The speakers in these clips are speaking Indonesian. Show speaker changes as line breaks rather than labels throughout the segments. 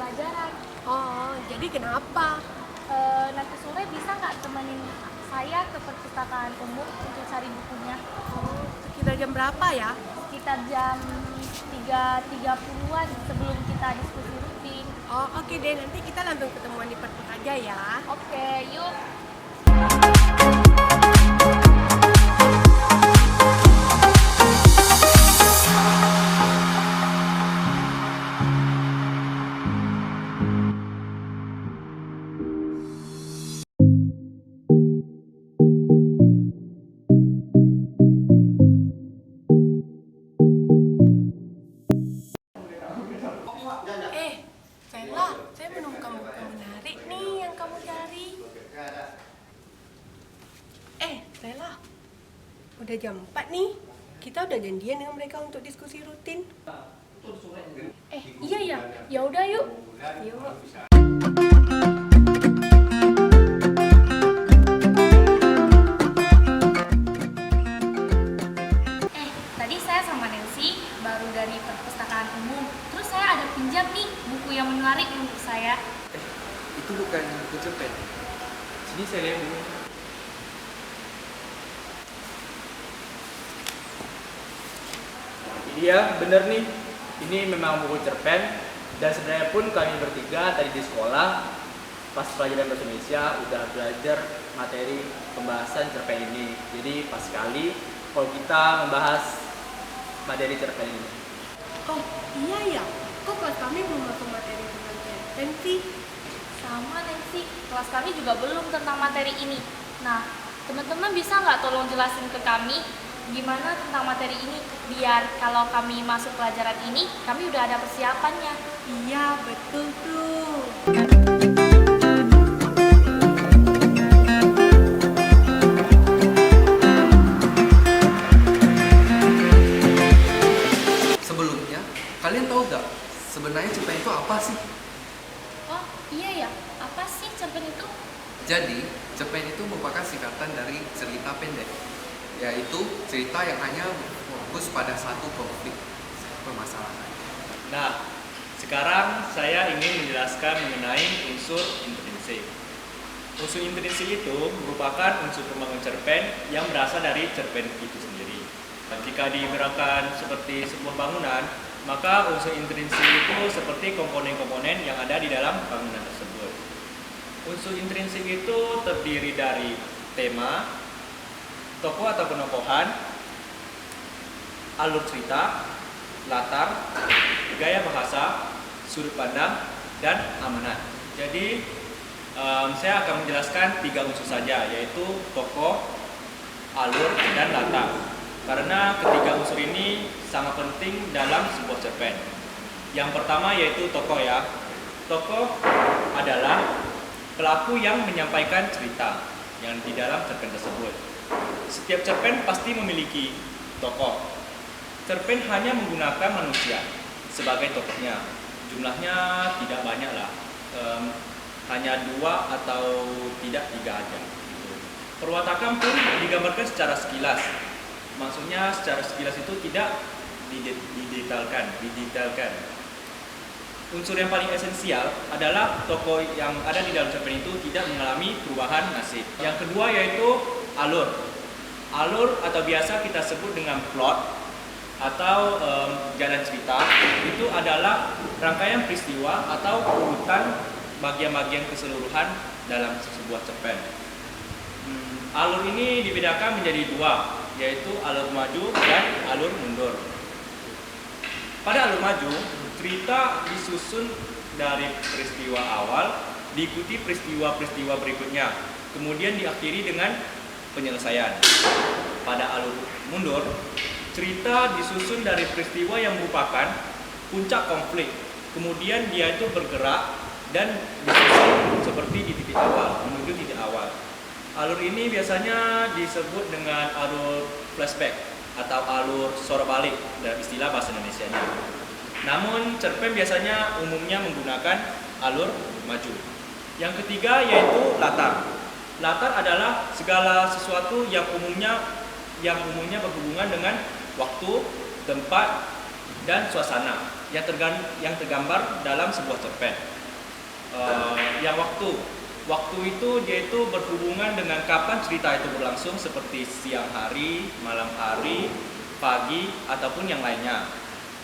pelajaran.
Oh, jadi kenapa?
Nanti sore bisa nggak temenin saya ke perpustakaan umum untuk cari bukunya?
Oh, sekitar jam berapa ya?
Sekitar jam 3.30-an sebelum kita diskusi rutin.
Oh, oke deh. Nanti kita langsung ketemuan di perpus aja ya.
Oke, yuk.
Stella, saya menemukan buku menarik nih yang kamu cari. Stella, udah jam 4 nih. Kita udah janjian dengan mereka untuk diskusi rutin.
Iya ya. Ya udah yuk.
Yuk.
Tadi saya sama Nancy baru dari perpustakaan umum. Terus saya ada pinjam nih buku yang menarik untuk saya.
Itu bukan buku cerpen. Sini saya lihat dulu. Iya, bener nih. Ini memang buku cerpen. Dan sebenarnya pun kami bertiga tadi di sekolah pas pelajaran bahasa Indonesia udah belajar materi pembahasan cerpen ini. Jadi pas sekali kalau kita membahas materi cerpen ini.
Oh, iya ya. Kok kelas kami belum masuk materi tentang cerpen sih?
Sama Nancy, kelas kami juga belum tentang materi ini. Nah, teman-teman bisa nggak tolong jelasin ke kami gimana tentang materi ini? Biar kalau kami masuk pelajaran ini, kami udah ada persiapannya.
Iya, betul tuh.
Sebelumnya, kalian tahu gak sebenarnya cerpen itu apa sih?
Oh, iya ya. Apa sih cerpen itu?
Jadi, cerpen itu merupakan singkatan dari cerita pendek, yaitu cerita yang hanya fokus pada satu konflik permasalahan.
Nah, sekarang saya ingin menjelaskan mengenai unsur intrinsik. Unsur intrinsik itu merupakan unsur pembangun cerpen yang berasal dari cerpen itu sendiri. Dan jika diibaratkan seperti sebuah bangunan, maka unsur intrinsik itu seperti komponen-komponen yang ada di dalam bangunan tersebut. Unsur intrinsik itu terdiri dari tema, tokoh atau penokohan, alur cerita, latar, gaya bahasa, sudut pandang, dan amanat. Jadi saya akan menjelaskan 3 unsur saja, yaitu tokoh, alur, dan latar. Karena ketiga unsur ini sangat penting dalam sebuah cerpen. Yang pertama yaitu tokoh ya. Tokoh adalah pelaku yang menyampaikan cerita yang di dalam cerpen tersebut. Setiap cerpen pasti memiliki tokoh. Cerpen hanya menggunakan manusia sebagai tokohnya. Jumlahnya tidak banyak lah, hanya 2 atau tidak 3 aja. Perwatakan pun digambarkan secara sekilas. Maksudnya secara sekilas itu tidak didetailkan. Unsur yang paling esensial adalah tokoh yang ada di dalam cerpen itu tidak mengalami perubahan nasib. Yang kedua yaitu alur. Alur atau biasa kita sebut dengan plot atau jalan cerita, itu adalah rangkaian peristiwa atau urutan bagian-bagian keseluruhan dalam sebuah cerpen. Alur ini dibedakan menjadi 2, yaitu alur maju dan alur mundur. Pada alur maju, cerita disusun dari peristiwa awal, diikuti peristiwa-peristiwa berikutnya, kemudian diakhiri dengan penyelesaian. Pada alur mundur, cerita disusun dari peristiwa yang merupakan puncak konflik, kemudian dia itu bergerak dan disusun seperti di titik awal, menuju titik awal. Alur ini biasanya disebut dengan alur flashback atau alur sorot balik dalam istilah bahasa Indonesianya. Namun cerpen biasanya umumnya menggunakan alur maju. Yang ketiga yaitu latar. Latar adalah segala sesuatu yang umumnya berhubungan dengan waktu, tempat, dan suasana yang tergambar dalam sebuah cerpen. yang waktu itu dia itu berhubungan dengan kapan cerita itu berlangsung, seperti siang hari, malam hari, pagi, ataupun yang lainnya.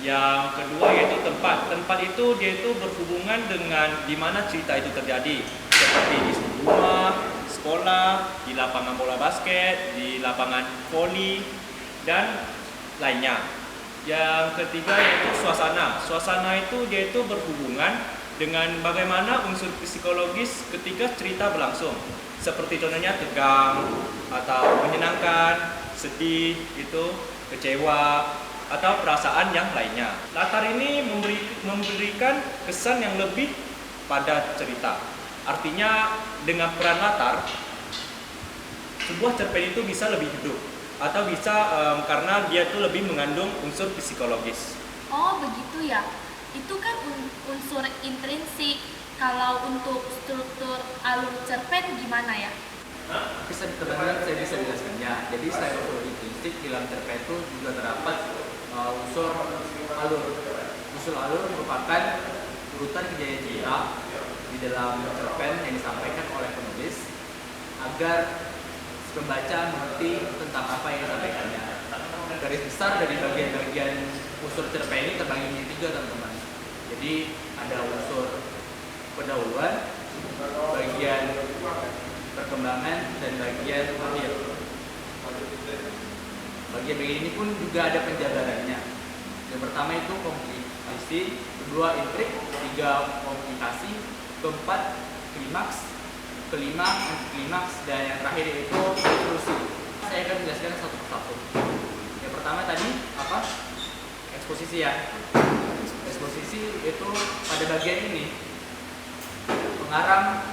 Yang kedua yaitu tempat itu dia itu berhubungan dengan di mana cerita itu terjadi, seperti di rumah, sekolah, di lapangan bola basket, di lapangan voli, dan lainnya. Yang ketiga yaitu suasana itu dia itu berhubungan dengan bagaimana unsur psikologis ketika cerita berlangsung, seperti contohnya tegang atau menyenangkan, sedih, itu kecewa, atau perasaan yang lainnya. Latar ini memberikan kesan yang lebih pada cerita. Artinya dengan peran latar, sebuah cerpen itu bisa lebih hidup, atau bisa karena dia itu lebih mengandung unsur psikologis.
Oh begitu ya, itu kan unsur intrinsik. Kalau untuk struktur alur cerpen gimana ya?
Teman-teman saya bisa jelaskannya. Jadi selain unsur intrinsik, di dalam cerpen itu juga terdapat unsur alur. Unsur alur merupakan urutan kejadian cerita di dalam cerpen yang disampaikan oleh penulis agar pembaca mengerti tentang apa yang disampaikannya. Garis besar dari bagian-bagian unsur cerpen ini terbagi menjadi 3, teman-teman. Jadi ada unsur pendahuluan, bagian perkembangan, dan bagian akhir. Bagian-bagian ini pun juga ada penjabarannya. Yang pertama itu komplikasi, kedua intrik, tiga komplikasi, keempat klimaks, kelima antiklimaks, dan yang terakhir yaitu konklusi. Saya akan menjelaskan satu persatu. Yang pertama tadi apa? Eksposisi ya. Eksposisi itu pada bagian ini pengarang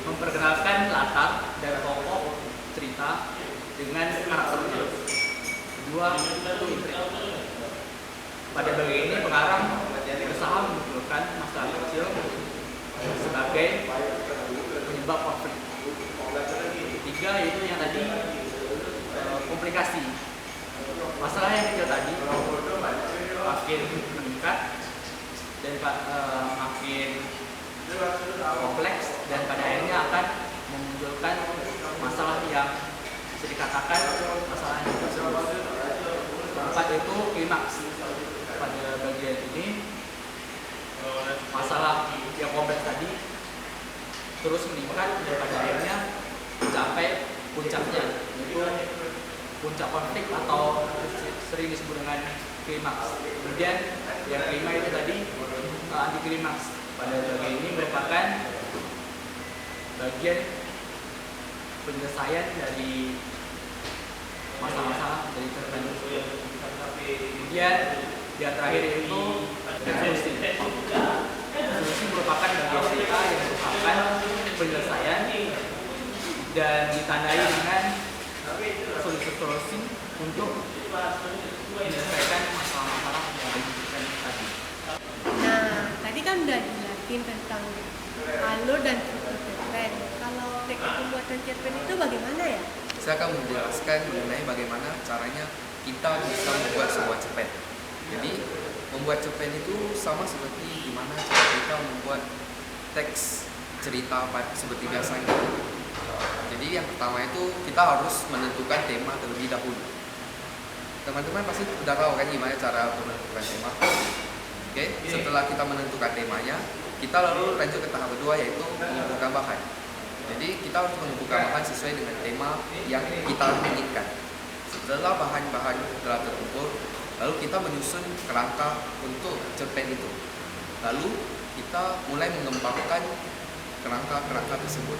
memperkenalkan latar dan pokok cerita dengan karakternya. Kedua itu intrik. Pada bagian ini pengarang berusaha menunjukkan masalah kecil sebagai penyebab konflik. Ketiga yaitu yang tadi komplikasi. Masalah yang kecil tadi makin meningkat dan makin kompleks, dan pada akhirnya akan memunculkan masalah yang bisa dikatakan masalah yang tersebut. Keempat itu klimaks. Pada bagian ini masalah yang kompleks tadi terus meningkat dan pada akhirnya mencapai puncaknya, yaitu puncak konflik atau sering disebut dengan klimaks. Kemudian yang kelima itu tadi anti klimaks. Pada bagian ini merupakan bagian penyelesaian dari masalah-masalah dari cerpen tersebut. Kemudian yang terakhir itu resolusi. Resolusi merupakan bagian cerita yang merupakan penyelesaian dan ditandai dengan solusi untuk menyelesaikan masalah-masalah yang diberikan tadi.
Nah, tadi kan udah dijelasin tentang alur dan struktur cerpen. Kalau teknik pembuatan cerpen itu bagaimana ya?
Saya akan menjelaskan mengenai bagaimana caranya kita bisa membuat sebuah cerpen. Jadi, membuat cerpen itu sama seperti gimana cara kita membuat teks cerita seperti biasanya. Jadi yang pertama itu kita harus menentukan tema terlebih dahulu. Teman-teman pasti sudah tahu kan gimana cara menentukan tema. Oke, setelah kita menentukan temanya, kita lalu lanjut ke tahap kedua yaitu mengumpulkan bahan. Jadi kita harus mengumpulkan bahan sesuai dengan tema yang kita inginkan. Setelah bahan-bahan telah terkumpul, lalu kita menyusun kerangka untuk cerpen itu. Lalu kita mulai mengembangkan kerangka-kerangka tersebut.